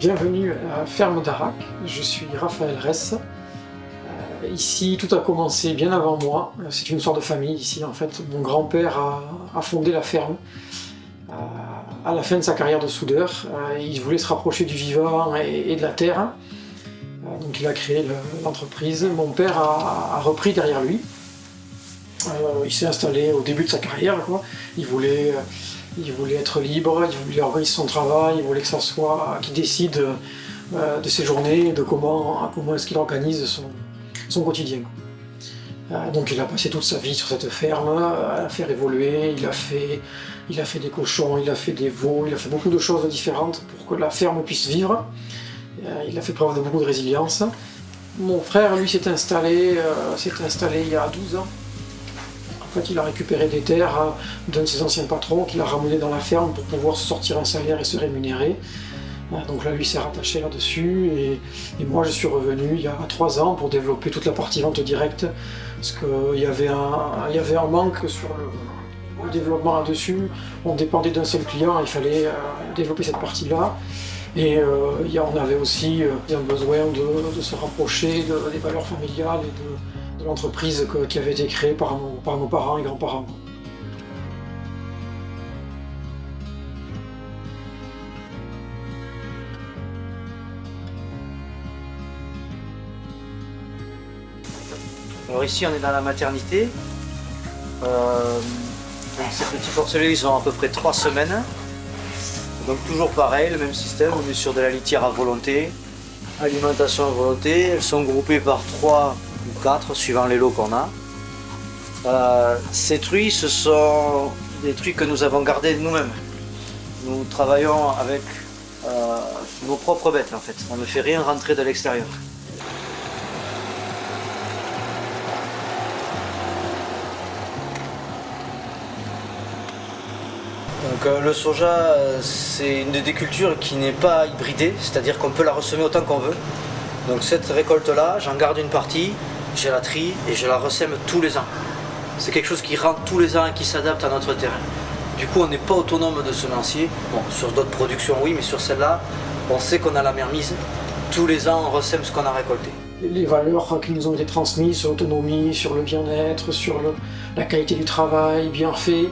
Bienvenue à la ferme d'Arac, je suis Raphaël Ress. Ici, tout a commencé bien avant moi. C'est une histoire de famille ici en fait. Mon grand-père a fondé la ferme à la fin de sa carrière de soudeur. Il voulait se rapprocher du vivant et de la terre. Donc il a créé l'entreprise. Mon père a repris derrière lui. Il s'est installé au début de sa carrière, quoi. Il voulait être libre, il voulait organiser son travail, il voulait que ça soit qu'il décide de ses journées, de comment est-ce qu'il organise son quotidien. Donc il a passé toute sa vie sur cette ferme, à la faire évoluer, il a fait des cochons, il a fait des veaux, il a fait beaucoup de choses différentes pour que la ferme puisse vivre. Il a fait preuve de beaucoup de résilience. Mon frère, lui, s'est installé il y a 12 ans. En fait, il a récupéré des terres d'un de ses anciens patrons qu'il a ramené dans la ferme pour pouvoir se sortir un salaire et se rémunérer. Donc là, lui s'est rattaché là-dessus et moi, je suis revenu il y a 3 ans pour développer toute la partie vente directe parce qu'il y avait un manque sur le développement là-dessus. On dépendait d'un seul client, il fallait développer cette partie-là. Et on avait aussi un besoin de se rapprocher des valeurs familiales et de l'entreprise qui avait été créée par nos parents et grands-parents. Alors ici on est dans la maternité. Ces petits porcelets ils ont à peu près 3 semaines. Donc toujours pareil, le même système, on est sur de la litière à volonté, alimentation à volonté, elles sont groupées par 3 ou 4 suivant les lots qu'on a. Ces truies, ce sont des truies que nous avons gardées nous-mêmes. Nous travaillons avec nos propres bêtes en fait, on ne fait rien rentrer de l'extérieur. Donc, le soja, c'est une des cultures qui n'est pas hybridée, c'est-à-dire qu'on peut la ressemer autant qu'on veut. Donc cette récolte-là, j'en garde une partie, je la trie et je la ressème tous les ans. C'est quelque chose qui rentre tous les ans et qui s'adapte à notre terrain. Du coup, on n'est pas autonome de semencier. Bon, sur d'autres productions, oui, mais sur celle-là, on sait qu'on a la mer mise. Tous les ans, on ressème ce qu'on a récolté. Les valeurs qui nous ont été transmises sur l'autonomie, sur le bien-être, sur la qualité du travail, bien fait.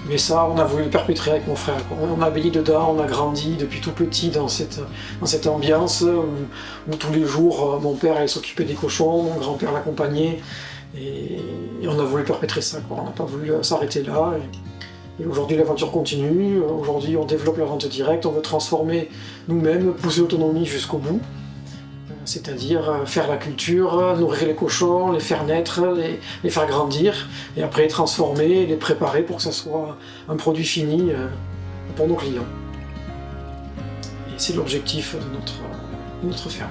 Mais ça, on a voulu le perpétrer avec mon frère. On a baigné dedans, on a grandi depuis tout petit dans cette ambiance où tous les jours, mon père allait s'occuper des cochons, mon grand-père l'accompagnait. Et on a voulu perpétrer ça, quoi. On n'a pas voulu s'arrêter là. Et aujourd'hui, l'aventure continue. Aujourd'hui, on développe la vente directe. On veut transformer nous-mêmes, pousser l'autonomie jusqu'au bout. C'est-à-dire faire la culture, nourrir les cochons, les faire naître, les faire grandir, et après les transformer, les préparer pour que ce soit un produit fini pour nos clients. Et c'est l'objectif de notre ferme.